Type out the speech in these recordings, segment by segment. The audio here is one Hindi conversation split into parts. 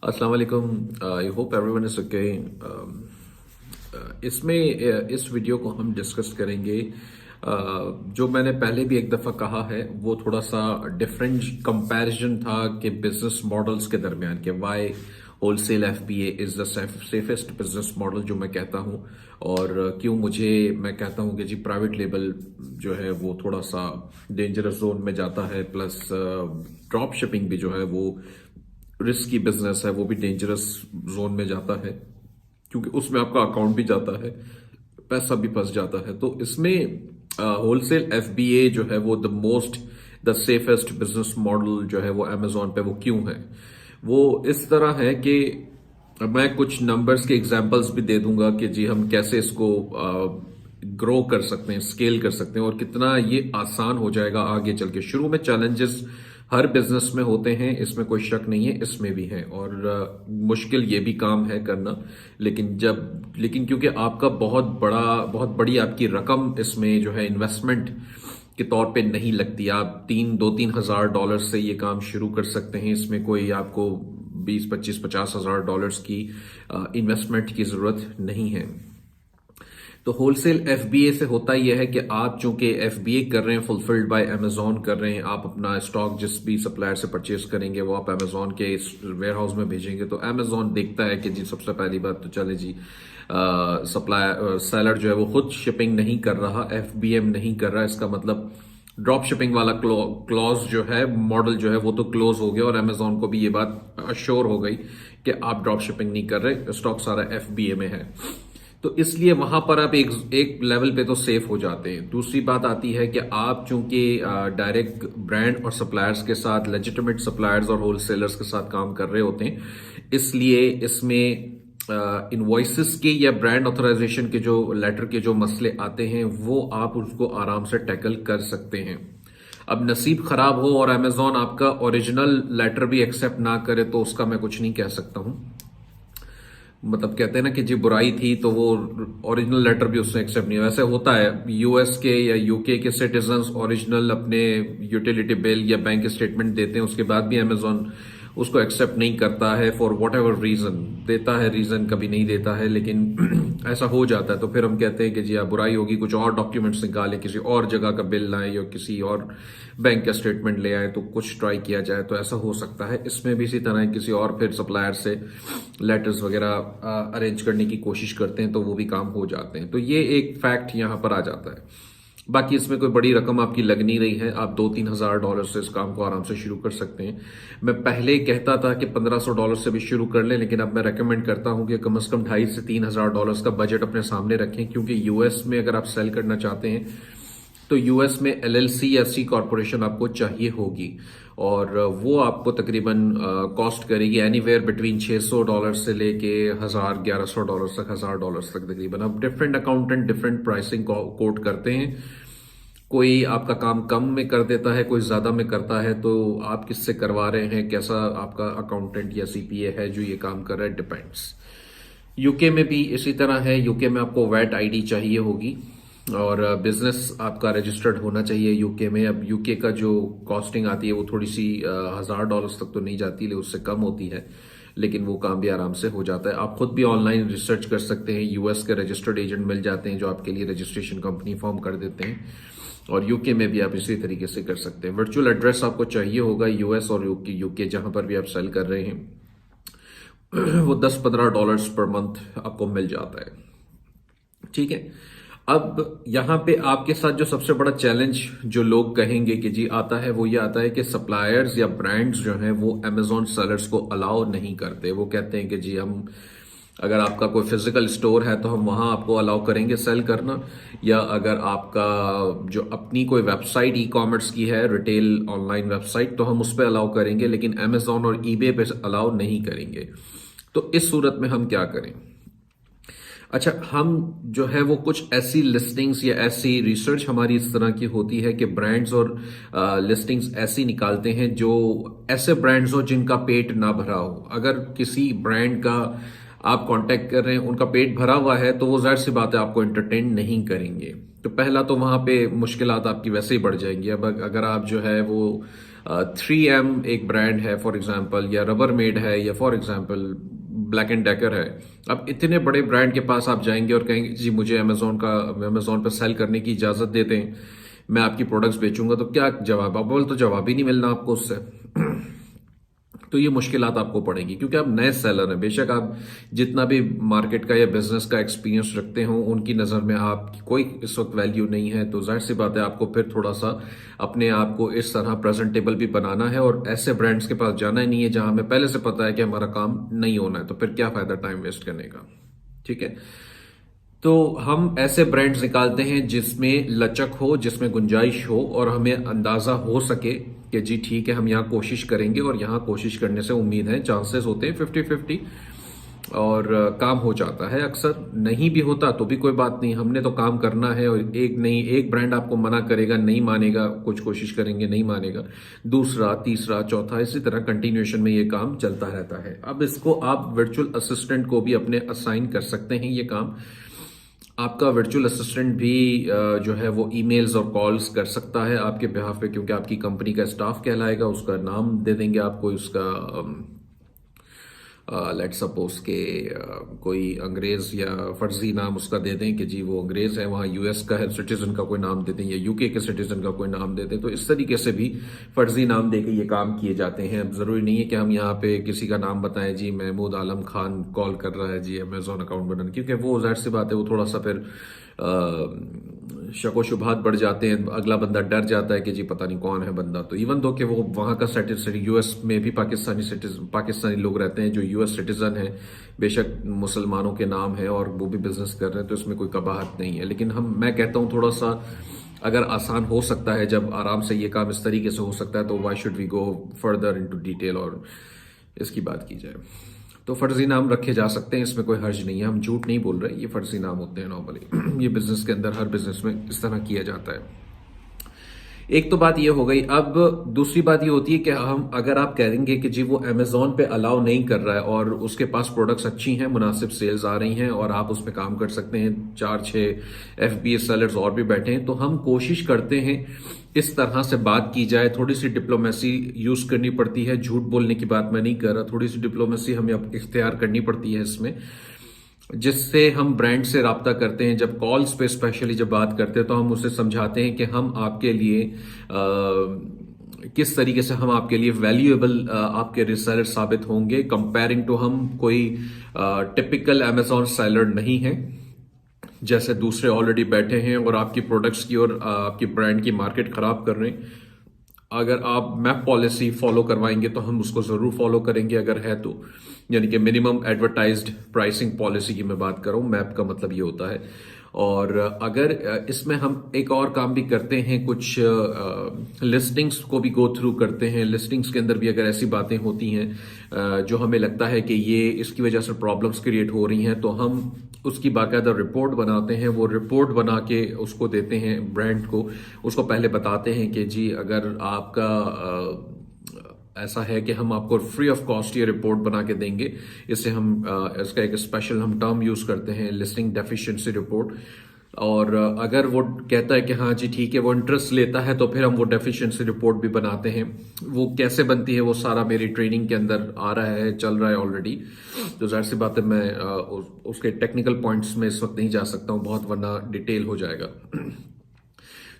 अस्सलाम वालेकुम। I hope everyone is okay. इस वीडियो को हम डिस्कस करेंगे। जो मैंने पहले भी एक दफ़ा कहा है वो थोड़ा सा डिफरेंट कंपैरिजन था कि बिजनेस मॉडल्स के दरमियान के why wholesale FBA is the safest business model जो मैं कहता हूँ। और क्यों मैं कहता हूँ कि जी प्राइवेट लेबल जो है वो थोड़ा सा डेंजरस जोन में जाता है, प्लस ड्रॉप शिपिंग भी जो है वो रिस्की बिजनेस है, वो भी डेंजरस जोन में जाता है क्योंकि उसमें आपका अकाउंट भी जाता है, पैसा भी फंस जाता है। तो इसमें होलसेल एफबीए जो है वो द सेफेस्ट बिजनेस मॉडल जो है वो अमेजोन पे वो क्यों है। वो इस तरह है कि मैं कुछ नंबर्स के एग्जांपल्स भी दे दूंगा कि जी हम कैसे इसको ग्रो कर सकते हैं, स्केल कर सकते हैं और कितना ये आसान हो जाएगा आगे चल के। शुरू में चैलेंजेस हर बिजनेस में होते हैं, इसमें कोई शक नहीं है, इसमें भी है और मुश्किल ये भी काम है करना। लेकिन क्योंकि आपका बहुत बड़ी आपकी रकम इसमें जो है इन्वेस्टमेंट के तौर पे नहीं लगती, आप 2-3 हज़ार डॉलर से ये काम शुरू कर सकते हैं। इसमें कोई आपको 20-25-50 हज़ार डॉलर्स की इन्वेस्टमेंट की जरूरत नहीं है। तो होलसेल एफबीए से होता यह है कि आप चूंकि एफबीए कर रहे हैं, फुलफिल्ड बाय अमेजोन कर रहे हैं, आप अपना स्टॉक जिस भी सप्लायर से परचेज करेंगे वो आप अमेजोन के वेयर हाउस में भेजेंगे। तो अमेजोन देखता है कि जी सबसे पहली बात तो चले जी सप्लायर सेलर जो है वो खुद शिपिंग नहीं कर रहा, एफबीएम नहीं कर रहा। इसका मतलब ड्रॉप शिपिंग वाला क्लॉज जो है, मॉडल जो है वो तो क्लोज हो गया और अमेजोन को भी ये बात अश्योर हो गई कि आप ड्रॉप शिपिंग नहीं कर रहे, स्टॉक सारा एफबीए में है। तो इसलिए वहां पर आप एक लेवल पे तो सेफ हो जाते हैं। दूसरी बात आती है कि आप चूंकि डायरेक्ट ब्रांड और सप्लायर्स के साथ, लेजिटिमेट सप्लायर्स और होलसेलर्स के साथ काम कर रहे होते हैं, इसलिए इसमें इनवॉइसेस के या ब्रांड ऑथराइजेशन के जो लेटर के जो मसले आते हैं वो आप उसको आराम से टैकल कर सकते हैं। अब नसीब खराब हो और अमेजोन आपका ओरिजिनल लेटर भी एक्सेप्ट ना करे तो उसका मैं कुछ नहीं कह सकता हूं। मतलब कहते हैं ना कि जी बुराई थी तो वो ओरिजिनल लेटर भी उसने एक्सेप्ट नहीं, वैसे होता है यूएस के या यूके के सिटीजन्स ओरिजिनल अपने यूटिलिटी बिल या बैंक स्टेटमेंट देते हैं, उसके बाद भी अमेजोन उसको एक्सेप्ट नहीं करता है फॉर वॉट एवर रीजन। देता है रीजन, कभी नहीं देता है, लेकिन ऐसा हो जाता है। तो फिर हम कहते हैं कि जी आप बुराई होगी, कुछ और डॉक्यूमेंट्स निकालें, किसी और जगह का बिल लाएं या किसी और बैंक का स्टेटमेंट ले आए तो कुछ ट्राई किया जाए। तो ऐसा हो सकता है इसमें भी इसी तरह किसी और फिर सप्लायर से लेटर्स वगैरह अरेंज करने की कोशिश करते हैं तो वो भी काम हो जाते हैं। तो ये एक फैक्ट यहां पर आ जाता है। बाकी इसमें कोई बड़ी रकम आपकी लग नहीं रही है, आप 2-3 हज़ार डॉलर से इस काम को आराम से शुरू कर सकते हैं। मैं पहले कहता था कि 1500 डॉलर से भी शुरू कर लें, लेकिन अब मैं रेकमेंड करता हूं कि कम से कम 2.5 से 3 हज़ार डॉलर का बजट अपने सामने रखें, क्योंकि यूएस में अगर आप सेल करना चाहते हैं तो यूएस में एलएलसी या सी कॉरपोरेशन आपको चाहिए होगी और वो आपको तकरीबन कॉस्ट करेगी एनीवेयर बिटवीन $600 से लेके 1100 डॉलर तक, $1000 तक तकरीबन। अब different accountant different pricing quote करते हैं, कोई आपका काम कम में कर देता है, कोई ज्यादा में करता है। तो आप किससे करवा रहे हैं, कैसा आपका अकाउंटेंट या सीपीए है जो ये काम कर रहा है, डिपेंड्स। यूके में भी इसी तरह है, यूके में आपको वैट आईडी चाहिए होगी और बिजनेस आपका रजिस्टर्ड होना चाहिए यूके में। अब यूके का जो कॉस्टिंग आती है वो थोड़ी सी $1000 तक तो नहीं जाती, लेकिन उससे कम होती है, लेकिन वो काम भी आराम से हो जाता है। आप खुद भी ऑनलाइन रिसर्च कर सकते हैं, यूएस के रजिस्टर्ड एजेंट मिल जाते हैं जो आपके लिए रजिस्ट्रेशन कंपनी फॉर्म कर देते हैं और यूके में भी आप इसी तरीके से कर सकते हैं। वर्चुअल एड्रेस आपको चाहिए होगा यूएस और यूके जहां पर भी आप सेल कर रहे हैं, वो $10-15 पर मंथ आपको मिल जाता है। ठीक है। अब यहां पे आपके साथ जो सबसे बड़ा चैलेंज जो लोग कहेंगे कि जी आता है, वो ये आता है कि सप्लायर्स या ब्रांड्स जो हैं वो अमेजोन सेलर्स को अलाउ नहीं करते। वो कहते हैं कि जी हम, अगर आपका कोई फिजिकल स्टोर है तो हम वहां आपको अलाउ करेंगे सेल करना, या अगर आपका जो अपनी कोई वेबसाइट ई कॉमर्स की है, रिटेल ऑनलाइन वेबसाइट, तो हम उस पर अलाउ करेंगे, लेकिन अमेजोन और ईबे पे अलाउ नहीं करेंगे। तो इस सूरत में हम क्या करें? अच्छा, हम जो है वो कुछ ऐसी लिस्टिंग्स या ऐसी रिसर्च हमारी इस तरह की होती है कि ब्रांड्स और लिस्टिंग्स ऐसी निकालते हैं जो ऐसे ब्रांड्स हो जिनका पेट ना भरा हो। अगर किसी ब्रांड का आप कांटेक्ट कर रहे हैं, उनका पेट भरा हुआ है, तो वो जाहिर सी बात है आपको एंटरटेन नहीं करेंगे। तो तो पहला तो वहां पे मुश्किलात आपकी वैसे ही बढ़ जाएंगी। अब अगर आप जो है वो 3M एक ब्रांड है फॉर एग्जांपल, या रबरमेड है, या for example black and decker है, अब इतने बड़े ब्रांड के पास आप जाएंगे और कहेंगे जी मुझे अमेजोन पर सेल करने की इजाजत दे दें, मैं आपकी प्रोडक्ट्स बेचूंगा, तो क्या जवाब? अब बोल तो जवाब ही नहीं मिलना आपको उससे। तो ये मुश्किलात आपको पड़ेंगी क्योंकि आप नए सेलर हैं। बेशक आप जितना भी मार्केट का या बिजनेस का एक्सपीरियंस रखते हो, उनकी नज़र में आपकी कोई इस वक्त वैल्यू नहीं है, तो जाहिर सी बात है आपको फिर थोड़ा सा अपने आप को इस तरह प्रेजेंटेबल भी बनाना है और ऐसे ब्रांड्स के पास जाना ही नहीं है जहां हमें पहले से पता है कि हमारा काम नहीं होना है, तो फिर क्या फायदा टाइम वेस्ट करने का। ठीक है, तो हम ऐसे ब्रांड्स निकालते हैं जिसमें लचक हो, जिसमें गुंजाइश हो और हमें अंदाजा हो सके कि जी ठीक है हम यहाँ कोशिश करेंगे, और यहाँ कोशिश करने से उम्मीद है चांसेस होते हैं 50-50 और काम हो जाता है। अक्सर नहीं भी होता तो भी कोई बात नहीं, हमने तो काम करना है। और एक ब्रांड आपको मना करेगा, नहीं मानेगा, कुछ कोशिश करेंगे नहीं मानेगा, दूसरा, तीसरा, चौथा, इसी तरह कंटिन्यूएशन में ये काम चलता रहता है। अब इसको आप वर्चुअल असिस्टेंट को भी अपने असाइन कर सकते हैं ये काम। आपका वर्चुअल असिस्टेंट भी जो है वो ईमेल्स और कॉल्स कर सकता है आपके बिहाफ पे, क्योंकि आपकी कंपनी का स्टाफ कहलाएगा। उसका नाम दे देंगे आपको, उसका लेट सपोज के कोई अंग्रेज या फर्जी नाम उसका दे दें कि जी वो अंग्रेज है, वहाँ यूएस का है सिटीजन का कोई नाम दे दें, या यूके के सिटीजन का कोई नाम दे दें। तो इस तरीके से भी फर्जी नाम दे के ये काम किए जाते हैं। अब जरूरी नहीं है कि हम यहाँ पे किसी का नाम बताएं, जी महमूद आलम खान कॉल कर रहा है जी अमेजोन अकाउंट बनाने, क्योंकि वो जाहिर सी बात है वो थोड़ा सा फिर शको शुबहात बढ़ जाते हैं, अगला बंदा डर जाता है कि जी पता नहीं कौन है बंदा। तो इवन दो कि वो वहां का सिटीजन, यूएस में भी पाकिस्तानी लोग रहते हैं जो यूएस सिटीजन है, बेशक मुसलमानों के नाम है और वो भी बिजनेस कर रहे हैं, तो इसमें कोई कबाहत नहीं है। लेकिन मैं कहता हूं थोड़ा सा अगर आसान हो सकता है, जब आराम से ये काम इस तरीके से हो सकता है, तो why should we go further into detail और इसकी बात की जाए। तो फर्जी नाम रखे जा सकते हैं, इसमें कोई हर्ज नहीं है, हम झूठ नहीं बोल रहे, ये फर्जी नाम होते हैं नॉर्मली। ये बिजनेस के अंदर हर बिजनेस में इस तरह किया जाता है। एक तो बात ये हो गई। अब दूसरी बात ये होती है कि हम अगर आप कहेंगे कि जी वो अमेजोन पे अलाउ नहीं कर रहा है और उसके पास प्रोडक्ट्स अच्छी हैं, मुनासिब सेल्स आ रही हैं और आप उस पर काम कर सकते हैं, 4-6 FBA सेलर्स और भी बैठे हैं, तो हम कोशिश करते हैं इस तरह से बात की जाए। थोड़ी सी डिप्लोमेसी यूज करनी पड़ती है, झूठ बोलने की बात मैं नहीं कर रहा, थोड़ी सी डिप्लोमेसी हमें अब इख्तियार करनी पड़ती है इसमें, जिससे हम ब्रांड से राब्ता करते हैं। जब कॉल्स पे स्पेशली जब बात करते हैं तो हम उसे समझाते हैं कि हम आपके लिए किस तरीके से हम आपके लिए वैल्यूएबल आपके रिसेलर साबित होंगे, कंपेयरिंग टू हम कोई टिपिकल अमेजोन सेलर नहीं है जैसे दूसरे ऑलरेडी बैठे हैं और आपकी प्रोडक्ट्स की और आपकी ब्रांड की मार्केट खराब कर रहे हैं। अगर आप मैप पॉलिसी फॉलो करवाएंगे तो हम उसको जरूर फॉलो करेंगे अगर है तो, यानी कि मिनिमम एडवर्टाइज्ड प्राइसिंग पॉलिसी की मैं बात कर रहा हूं, मैप का मतलब ये होता है। और अगर इसमें हम एक और काम भी करते हैं, कुछ लिस्टिंग्स को भी गो थ्रू करते हैं। लिस्टिंग्स के अंदर भी अगर ऐसी बातें होती हैं जो हमें लगता है कि ये इसकी वजह से प्रॉब्लम्स क्रिएट हो रही हैं, तो हम उसकी बाकायदा रिपोर्ट बनाते हैं। वो रिपोर्ट बना के उसको देते हैं ब्रांड को, उसको पहले बताते हैं कि जी अगर आपका ऐसा है कि हम आपको फ्री ऑफ कॉस्ट ये रिपोर्ट बना के देंगे। इससे हम इसका एक स्पेशल हम टर्म यूज करते हैं, लिस्टिंग डेफिशिएंसी रिपोर्ट। और अगर वो कहता है कि हाँ जी ठीक है, वो इंटरेस्ट लेता है, तो फिर हम वो डेफिशिएंसी रिपोर्ट भी बनाते हैं। वो कैसे बनती है वो सारा मेरी ट्रेनिंग के अंदर आ रहा है, चल रहा है ऑलरेडी। तो जाहिर सी बात है मैं उसके टेक्निकल पॉइंट्स में इस वक्त नहीं जा सकता हूँ बहुत, वरना डिटेल हो जाएगा।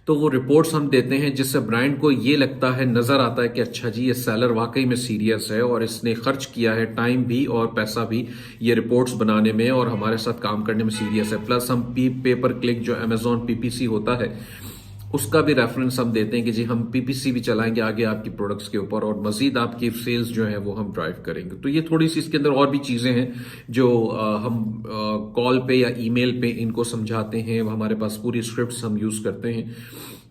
तो वो रिपोर्ट्स हम देते हैं जिससे ब्रांड को ये लगता है, नजर आता है कि अच्छा जी ये सेलर वाकई में सीरियस है और इसने खर्च किया है टाइम भी और पैसा भी ये रिपोर्ट्स बनाने में और हमारे साथ काम करने में सीरियस है। प्लस हम पे पर क्लिक जो अमेजोन PPC होता है उसका भी रेफरेंस हम देते हैं कि जी हम PPC भी चलाएंगे आगे आपकी प्रोडक्ट्स के ऊपर और मजीद आपकी सेल्स जो है वो हम ड्राइव करेंगे। तो ये थोड़ी सी इसके अंदर और भी चीजें हैं जो हम कॉल पे या ईमेल पे इनको समझाते हैं। हमारे पास पूरी स्क्रिप्ट्स हम यूज करते हैं,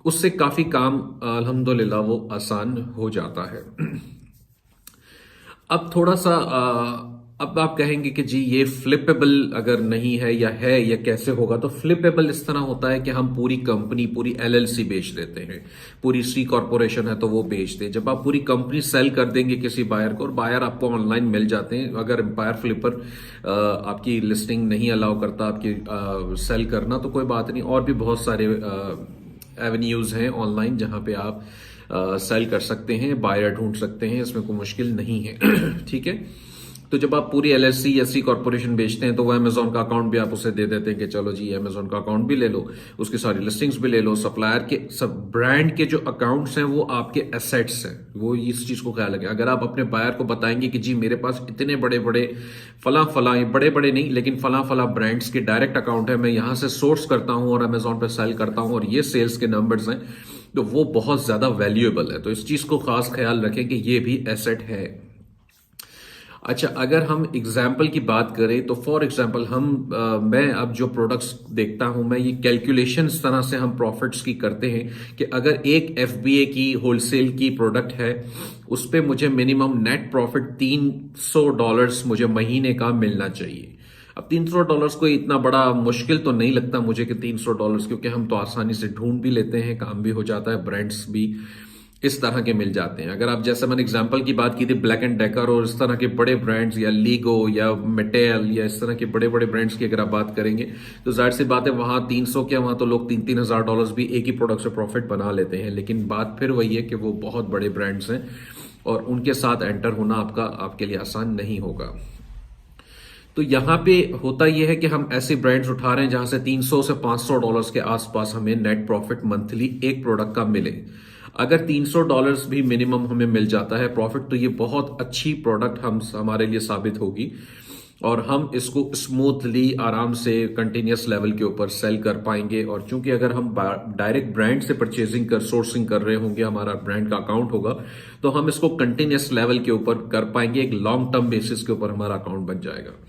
उससे काफी काम अल्हम्दुलिल्लाह वो आसान हो जाता है। अब थोड़ा सा अब आप कहेंगे कि जी ये फ्लिपेबल अगर नहीं है या कैसे होगा, तो फ्लिपेबल इस तरह होता है कि हम पूरी कंपनी, पूरी एलएलसी बेच देते हैं, पूरी सी कॉर्पोरेशन है तो वो बेच दे। जब आप पूरी कंपनी सेल कर देंगे किसी बायर को, और बायर आपको ऑनलाइन मिल जाते हैं, अगर एम्पायर फ्लिपर आपकी लिस्टिंग नहीं अलाउ करता आपकी सेल करना तो कोई बात नहीं, और भी बहुत सारे एवेन्यूज हैं ऑनलाइन जहां पे आप सेल कर सकते हैं, बायर ढूंढ सकते हैं, इसमें कोई मुश्किल नहीं है। ठीक है, तो जब आप पूरी एलएलसी या सी कॉर्पोरेशन बेचते हैं तो वो अमेजोन का अकाउंट भी आप उसे दे देते हैं कि चलो जी अमेजोन का अकाउंट भी ले लो, उसकी सारी लिस्टिंग्स भी ले लो, सप्लायर के सब ब्रांड के जो अकाउंट्स हैं वो आपके एसेट्स हैं। वो इस चीज को ख्याल रखें। अगर आप अपने बायर को बताएंगे कि जी मेरे पास इतने बड़े बड़े फला फला, बड़े बड़े नहीं लेकिन फला फला ब्रांड्स के डायरेक्ट अकाउंट है, मैं यहां से सोर्स करता हूं और अमेजोन पर सेल करता हूं और ये सेल्स के नंबर्स हैं, तो वो बहुत ज्यादा वैल्यूएबल है। तो इस चीज को खास ख्याल रखें कि ये भी एसेट है। अच्छा, अगर हम एग्जाम्पल की बात करें तो फॉर एग्जाम्पल मैं अब जो प्रोडक्ट्स देखता हूं, मैं ये कैलकुलेशन इस तरह से हम प्रॉफिट्स की करते हैं कि अगर एक एफबीए की होलसेल की प्रोडक्ट है उस पे मुझे मिनिमम नेट प्रॉफिट $300 मुझे महीने का मिलना चाहिए। अब $300 कोई इतना बड़ा मुश्किल तो नहीं लगता मुझे कि $300, क्योंकि हम तो आसानी से ढूंढ भी लेते हैं, काम भी हो जाता है, ब्रांड्स भी इस तरह के मिल जाते हैं। अगर आप, जैसे मैंने एग्जांपल की बात की थी ब्लैक एंड डेकर और इस तरह के बड़े ब्रांड्स, या लीगो या मेटेल या इस तरह के बड़े बड़े ब्रांड्स की अगर आप बात करेंगे तो जाहिर सी बात है वहां 300 क्या, वहां तो लोग $3,000 भी एक ही प्रोडक्ट से प्रॉफिट बना लेते हैं। लेकिन बात फिर वही है कि वो बहुत बड़े ब्रांड्स हैं और उनके साथ एंटर होना आपके लिए आसान नहीं होगा। तो यहां पे होता यह है कि हम ऐसे ब्रांड्स उठा रहे हैं जहां से $300 से $500 के आसपास हमें नेट प्रॉफिट मंथली एक प्रोडक्ट का मिले। अगर $300 भी मिनिमम हमें मिल जाता है प्रॉफिट, तो ये बहुत अच्छी प्रोडक्ट हमारे लिए साबित होगी और हम इसको स्मूथली आराम से कंटिन्यूस लेवल के ऊपर सेल कर पाएंगे। और चूंकि अगर हम डायरेक्ट ब्रांड से सोर्सिंग कर रहे होंगे, हमारा ब्रांड का अकाउंट होगा, तो हम इसको कंटिन्यूस लेवल के ऊपर कर पाएंगे, एक लॉन्ग टर्म बेसिस के ऊपर हमारा अकाउंट बन जाएगा।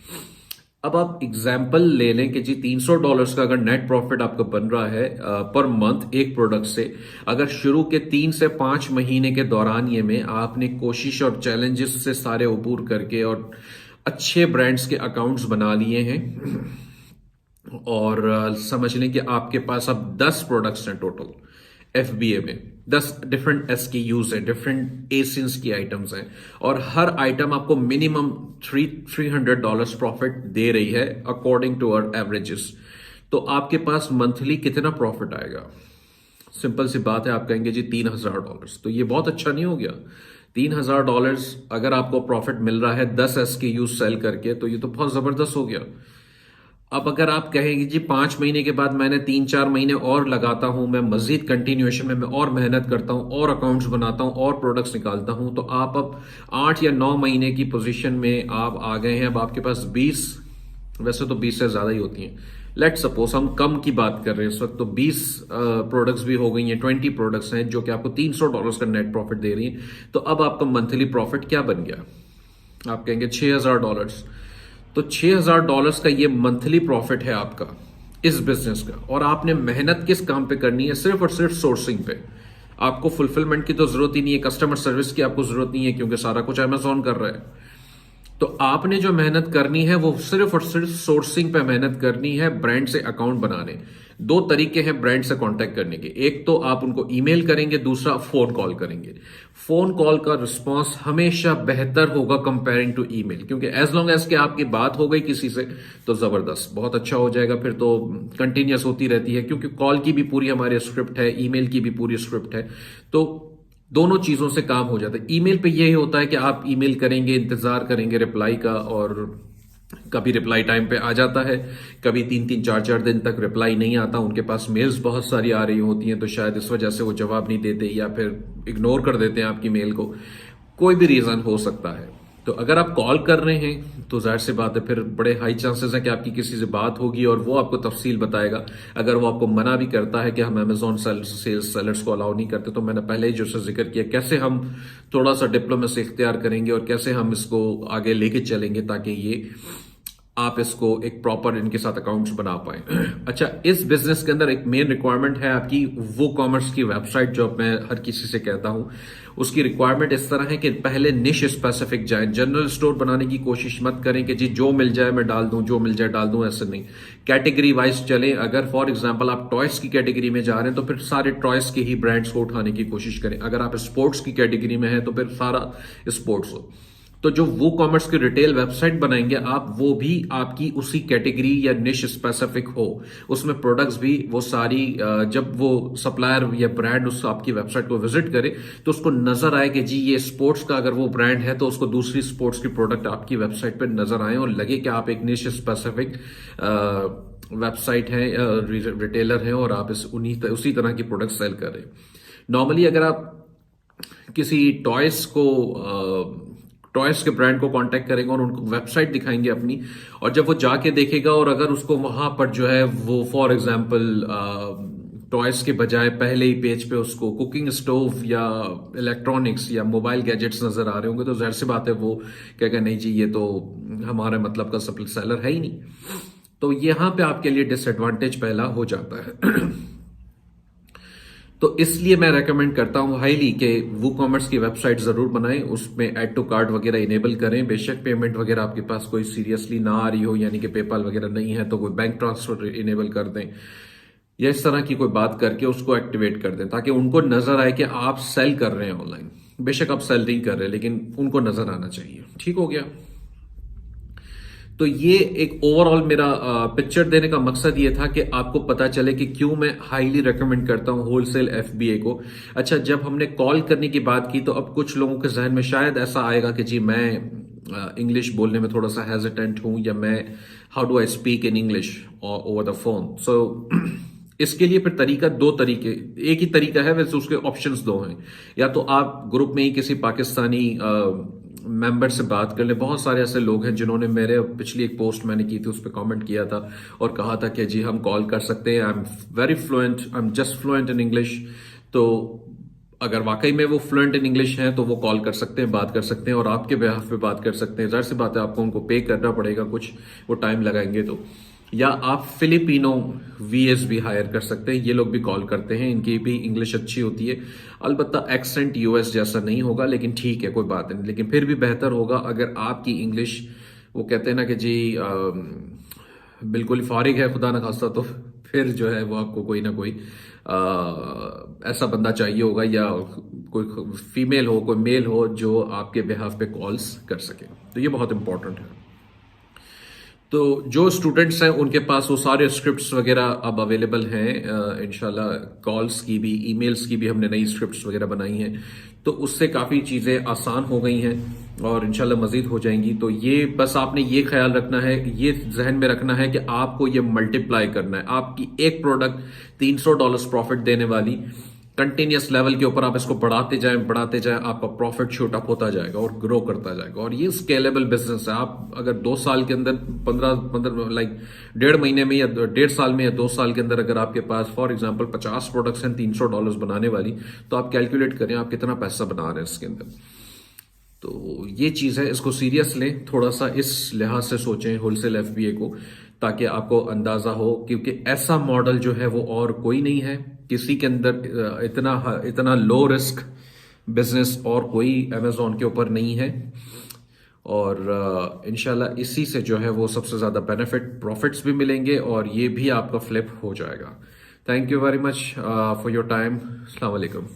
अब आप एग्जाम्पल ले लें कि जी $300 का अगर नेट प्रॉफिट आपका बन रहा है पर मंथ एक प्रोडक्ट से, अगर शुरू के 3 से 5 महीने के दौरान ये में आपने कोशिश और चैलेंजेस से सारे अबूर करके और अच्छे ब्रांड्स के अकाउंट्स बना लिए हैं और समझ लें कि आपके पास अब 10 प्रोडक्ट्स हैं टोटल एफबीए में, 10 डिफरेंट एसकेयूज हैं, डिफरेंट एसियंस की आइटम्स हैं और हर आइटम आपको मिनिमम $300 प्रॉफिट दे रही है अकॉर्डिंग टू आवर एवरेजेस। तो आपके पास मंथली कितना प्रॉफिट आएगा? सिंपल सी बात है, आप कहेंगे जी $3,000, तो ये बहुत अच्छा नहीं हो गया? $3,000 अगर आपको प्रॉफिट मिल रहा है 10 एसकेयूज सेल करके, तो ये तो बहुत जबरदस्त हो गया। अब अगर आप कहेंगे जी 5 महीने के बाद मैंने 3-4 महीने और लगाता हूं, मैं मजीद कंटिन्यूएशन में मैं और मेहनत करता हूं और अकाउंट्स बनाता हूं और प्रोडक्ट्स निकालता हूं, तो आप अब 8 या 9 महीने की पोजीशन में आप आ गए हैं। अब आपके पास 20, वैसे तो 20 से ज्यादा ही होती हैं, लेट सपोज हम कम की बात कर रहे हैं इस वक्त, तो 20 प्रोडक्ट्स भी हो गई हैं, 20 प्रोडक्ट्स हैं जो कि आपको $300 का नेट प्रॉफिट दे रही हैं। तो अब आपका मंथली प्रॉफिट क्या बन गया? आप कहेंगे $6,000। तो $6,000 का ये मंथली प्रॉफिट है आपका इस बिजनेस का, और आपने मेहनत किस काम पे करनी है? सिर्फ और सिर्फ सोर्सिंग पे। आपको फुलफिलमेंट की तो जरूरत ही नहीं है, कस्टमर सर्विस की आपको जरूरत नहीं है, क्योंकि सारा कुछ अमेजोन कर रहा है। तो आपने जो मेहनत करनी है वो सिर्फ और सिर्फ सोर्सिंग पे मेहनत करनी है, ब्रांड से अकाउंट बनाने। 2 तरीके हैं ब्रांड से कांटेक्ट करने के, एक तो आप उनको ईमेल करेंगे, दूसरा फोन कॉल करेंगे। फोन कॉल का रिस्पांस हमेशा बेहतर होगा कंपेयरिंग टू ईमेल, क्योंकि एज लॉन्ग एज के आपकी बात हो गई किसी से तो जबरदस्त, बहुत अच्छा हो जाएगा, फिर तो कंटिन्यूस होती रहती है, क्योंकि कॉल की भी पूरी हमारी स्क्रिप्ट है, ईमेल की भी पूरी स्क्रिप्ट है, तो दोनों चीजों से काम हो जाता है। ईमेल पे यही होता है कि आप ईमेल करेंगे, इंतजार करेंगे रिप्लाई का, और कभी रिप्लाई टाइम पे आ जाता है, कभी 3-3, 4-4 दिन तक रिप्लाई नहीं आता। उनके पास मेल्स बहुत सारी आ रही होती हैं, तो शायद इस वजह से वो जवाब नहीं देते या फिर इग्नोर कर देते हैं आपकी मेल को, कोई भी रीजन हो सकता है। तो अगर आप कॉल कर रहे हैं तो जाहिर सी बात है फिर बड़े हाई चांसेस हैं कि आपकी किसी से बात होगी और वो आपको तफसील बताएगा। अगर वो आपको मना भी करता है कि हम अमेजोन सेल्स सेलर्स को अलाउ नहीं करते, तो मैंने पहले ही जैसे जिक्र किया कैसे हम थोड़ा सा डिप्लोमेसी इख्तियार करेंगे और कैसे हम इसको आगे लेके चलेंगे ताकि ये आप इसको एक प्रॉपर इनके साथ अकाउंट्स बना पाए। अच्छा, इस बिजनेस के अंदर एक मेन रिक्वायरमेंट है आपकी वो कॉमर्स की वेबसाइट, जो मैं हर किसी से कहता हूं। उसकी रिक्वायरमेंट इस तरह है कि पहले निश स्पेसिफिक जाए, जनरल स्टोर बनाने की कोशिश मत करें कि जी जो मिल जाए मैं डाल दूं, जो मिल जाए डाल दूं, ऐसे नहीं। कैटेगरी वाइज चलें। अगर फॉर एग्जांपल आप टॉयज की कैटेगरी में जा रहे हैं तो फिर सारे टॉयज के ही ब्रांड्स को उठाने की कोशिश करें। अगर आप स्पोर्ट्स की कैटेगरी में हैं तो फिर सारा स्पोर्ट्स हो। तो जो वो कॉमर्स की रिटेल वेबसाइट बनाएंगे आप, वो भी आपकी उसी कैटेगरी या निश स्पेसिफिक हो। उसमें प्रोडक्ट्स भी वो सारी जब वो सप्लायर या ब्रांड उस आपकी वेबसाइट को विजिट करे तो उसको नजर आए कि जी ये स्पोर्ट्स का अगर वो ब्रांड है तो उसको दूसरी स्पोर्ट्स की प्रोडक्ट आपकी वेबसाइट पर नजर आए और लगे कि आप एक निश स्पेसिफिक वेबसाइट है, रिटेलर है और आप उसी तरह की प्रोडक्ट सेल कर रहे हैं। नॉर्मली अगर आप किसी टॉयज के ब्रांड को कांटेक्ट करेंगे और उनको वेबसाइट दिखाएंगे अपनी, और जब वो जाके देखेगा और अगर उसको वहां पर जो है वो फॉर एग्जांपल टॉयज के बजाय पहले ही पेज पे उसको कुकिंग स्टोव या इलेक्ट्रॉनिक्स या मोबाइल गैजेट्स नजर आ रहे होंगे तो जाहिर सी बात है वो कहेगा नहीं जी ये तो हमारे मतलब का सेलर है ही नहीं। तो यहां पे आपके लिए डिसएडवांटेज पहला हो जाता है। तो इसलिए मैं रेकमेंड करता हूं हाईली कि वो कॉमर्स की वेबसाइट जरूर बनाएं, उसमें ऐड टू कार्ट वगैरह इनेबल करें। बेशक पेमेंट वगैरह आपके पास कोई सीरियसली ना आ रही हो, यानी कि पेपाल वगैरह नहीं है, तो कोई बैंक ट्रांसफर इनेबल कर दें या इस तरह की कोई बात करके उसको एक्टिवेट कर दें ताकि उनको नजर आए कि आप सेल कर रहे हैं ऑनलाइन। बेशक आप सेल नहीं कर रहे लेकिन उनको नजर आना चाहिए। ठीक हो गया। तो ये एक ओवरऑल मेरा पिक्चर देने का मकसद ये था कि आपको पता चले कि क्यों मैं हाईली रेकमेंड करता हूं होलसेल एफबीए को। अच्छा, जब हमने कॉल करने की बात की तो अब कुछ लोगों के जहन में शायद ऐसा आएगा कि जी मैं इंग्लिश बोलने में थोड़ा सा हेजिटेंट हूं, या मैं how do I speak in English over the phone. So इसके लिए फिर दो तरीके, एक ही तरीका है वैसे, उसके ऑप्शंस दो हैं। या तो आप ग्रुप में ही किसी पाकिस्तानी मेंबर से बात कर ले। बहुत सारे ऐसे लोग हैं जिन्होंने मेरे पिछली एक पोस्ट मैंने की थी उस पर कमेंट किया था और कहा था कि जी हम कॉल कर सकते हैं, I am very fluent, I am just fluent in English. तो अगर वाकई में वो फ्लुएंट इन इंग्लिश हैं तो वो कॉल कर सकते हैं, बात कर सकते हैं और आपके बिहाफ पे बात कर सकते हैं। जाहिर सी बात है आपको उनको पे करना पड़ेगा कुछ, वो टाइम लगाएंगे तो। या आप फिलिपिनो वीएस भी हायर कर सकते हैं, ये लोग भी कॉल करते हैं, इनकी भी इंग्लिश अच्छी होती है। अलबत्ता एक्सेंट यूएस जैसा नहीं होगा लेकिन ठीक है कोई बात नहीं, लेकिन फिर भी बेहतर होगा अगर आपकी इंग्लिश, वो कहते हैं ना कि जी बिल्कुल फारिग है खुदा न खास्ता, तो फिर जो है वो आपको कोई ना कोई ऐसा बंदा चाहिए होगा, या कोई फीमेल हो कोई मेल हो जो आपके बिहाफ पे कॉल्स कर सके। तो ये बहुत इंपॉर्टेंट है। तो जो स्टूडेंट्स हैं उनके पास वो सारे स्क्रिप्ट्स वगैरह अब अवेलेबल हैं। इंशाल्लाह कॉल्स की भी, ईमेल्स की भी हमने नई स्क्रिप्ट्स वगैरह बनाई हैं, तो उससे काफ़ी चीज़ें आसान हो गई हैं और इंशाल्लाह मज़ीद हो जाएंगी। तो ये बस आपने ये ख्याल रखना है, ये जहन में रखना है कि आपको ये मल्टीप्लाई करना है। आपकी एक प्रोडक्ट $300 प्रॉफिट देने वाली, कंटिन्यूस लेवल के ऊपर आप इसको बढ़ाते जाएं, आपका प्रॉफिट शूट अप होता जाएगा और ग्रो करता जाएगा। और ये स्केलेबल बिजनेस है। आप अगर 2 साल के अंदर 15 लाइक 1.5 महीने में या 1.5 साल में या 2 साल के अंदर अगर आपके पास फॉर एग्जांपल 50 प्रोडक्ट्स हैं $300 बनाने वाली, तो आप कैलकुलेट करें आप कितना पैसा बना रहे हैं इसके अंदर। तो ये चीज है, इसको सीरियस लें, थोड़ा सा इस लिहाज से सोचें होलसेल एफबीए को, ताकि आपको अंदाजा हो, क्योंकि ऐसा मॉडल जो है वो और कोई नहीं है किसी के अंदर। इतना लो रिस्क बिजनेस और कोई अमेजोन के ऊपर नहीं है। और इंशाल्लाह इसी से जो है वो सबसे ज्यादा बेनिफिट प्रॉफिट्स भी मिलेंगे और ये भी आपका फ्लिप हो जाएगा। Thank you very much for your time. अस्सलाम वालेकुम।